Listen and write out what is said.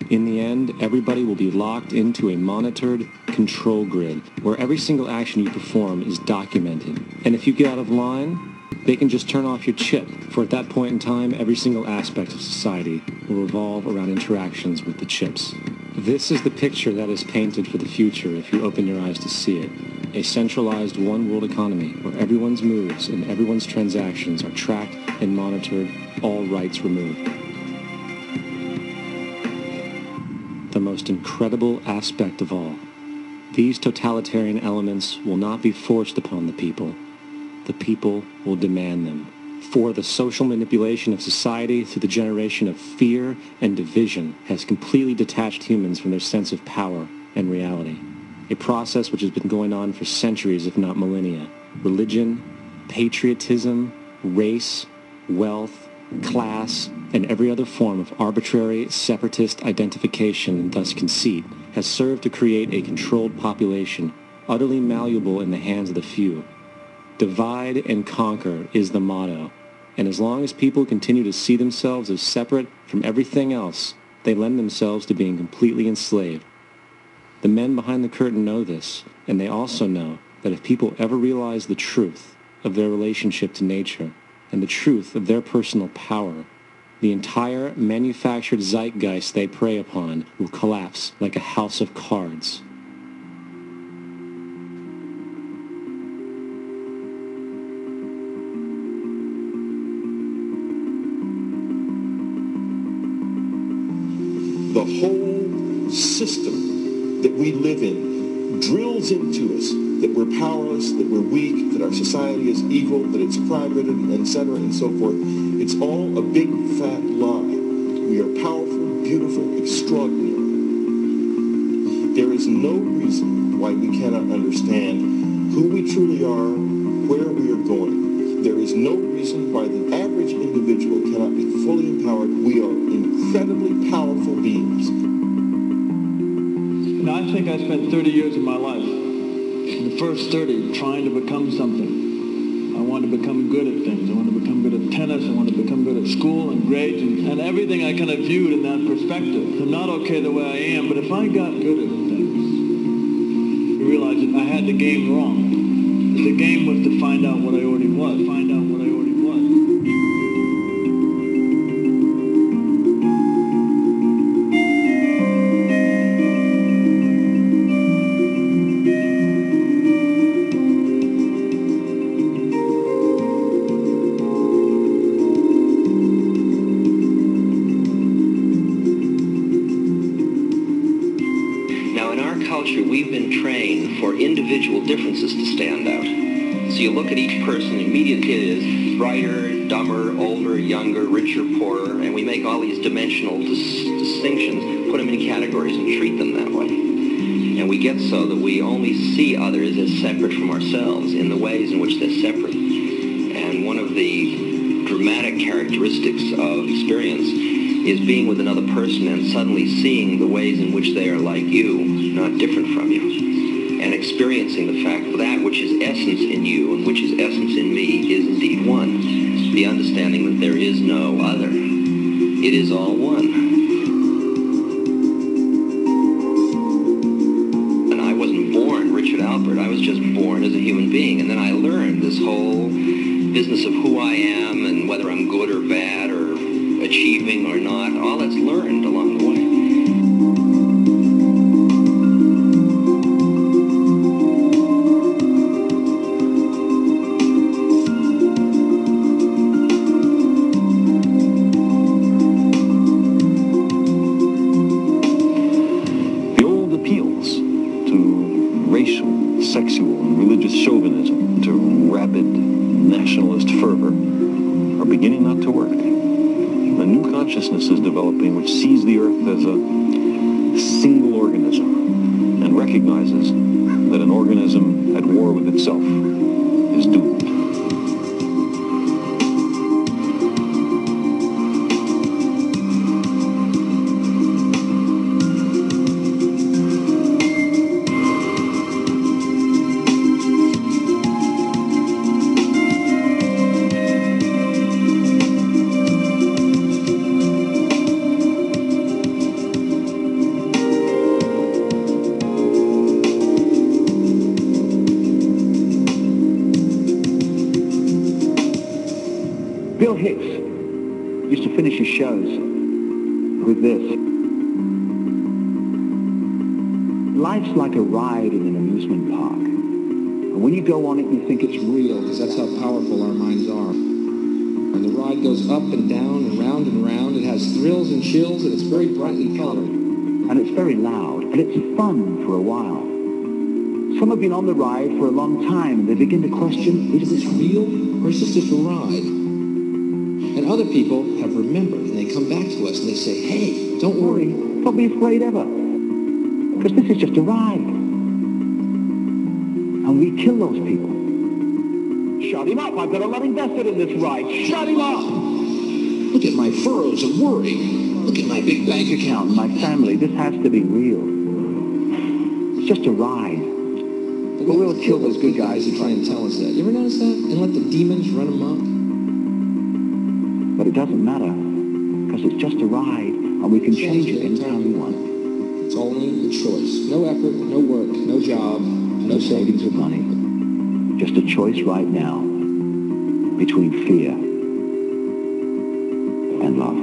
In the end, everybody will be locked into a monitored control grid where every single action you perform is documented. And if you get out of line, they can just turn off your chip, for at that point in time, every single aspect of society will revolve around interactions with the chips. This is the picture that is painted for the future if you open your eyes to see it. A centralized one-world economy where everyone's moves and everyone's transactions are tracked and monitored, all rights removed. The most incredible aspect of all. These totalitarian elements will not be forced upon the people. The people will demand them. For the social manipulation of society through the generation of fear and division has completely detached humans from their sense of power and reality. A process which has been going on for centuries, if not millennia. Religion, patriotism, race, wealth, class, and every other form of arbitrary, separatist identification and thus conceit has served to create a controlled population, utterly malleable in the hands of the few. Divide and conquer is the motto, and as long as people continue to see themselves as separate from everything else, they lend themselves to being completely enslaved. The men behind the curtain know this, and they also know that if people ever realize the truth of their relationship to nature and the truth of their personal power, the entire manufactured zeitgeist they prey upon will collapse like a house of cards. The whole system that we live in drills into us that we're powerless, that we're weak, that our society is evil, that it's crime-ridden, etc., and so forth. It's all a big, fat lie. We are powerful, beautiful, extraordinary. There is no reason why we cannot understand who we truly are, where we are going. There is no reason why the average individual cannot be fully empowered. We are incredibly powerful beings. Now, I think I spent 30 years of my life, the first 30, trying to become something. I wanted to become good at things. I wanted to become good at tennis. I wanted to become good at school and grades and everything I kind of viewed in that perspective. I'm not okay the way I am, but if I got good at things, I realized that I had the game wrong. The game was to find out what I already was, find out what I already was. We've been trained for individual differences to stand out. So you look at each person, immediately it is brighter, dumber, older, younger, richer, poorer, and we make all these dimensional distinctions, put them in categories and treat them that way. And we get so that we only see others as separate from ourselves in the ways in which they're separate. And one of the dramatic characteristics of experience is being with another person and suddenly seeing the ways in which they are like you, not different from you, and experiencing the fact that that which is essence in you and which is essence in me is indeed one. The understanding that there is no other. It is all one. And I wasn't born Richard Albert. I was just born as a human being. And then I learned this whole business of who I am and whether I'm good or bad or achieving or not. All that's learned along the way. Sexual and religious chauvinism to rabid nationalist fervor are beginning not to work. A new consciousness is developing which sees the earth as a single organism and recognizes that an organism at war with itself is doomed. Hicks used to finish his shows with this. Life's like a ride in an amusement park. And when you go on it, you think it's real, because that's how powerful our minds are. And the ride goes up and down and round and round. It has thrills and chills, and it's very brightly colored. And it's very loud, and it's fun for a while. Some have been on the ride for a long time, and they begin to question, is this real, or is this just a ride? And other people have remembered, and they come back to us, and they say, hey, don't worry, don't be afraid ever, because this is just a ride. And we kill those people. Shut him up, I've got a lot invested in this ride. Shut him up! Look at my furrows of worry. Look at my big bank account and my family. This has to be real. It's just a ride. But we'll kill those good guys who try and tell us that. You ever notice that? And let the demons run amok? But it doesn't matter, because it's just a ride, and we can change it anytime we want. It's only a choice. No effort, no work, no job, no savings of money. Just a choice right now between fear and love.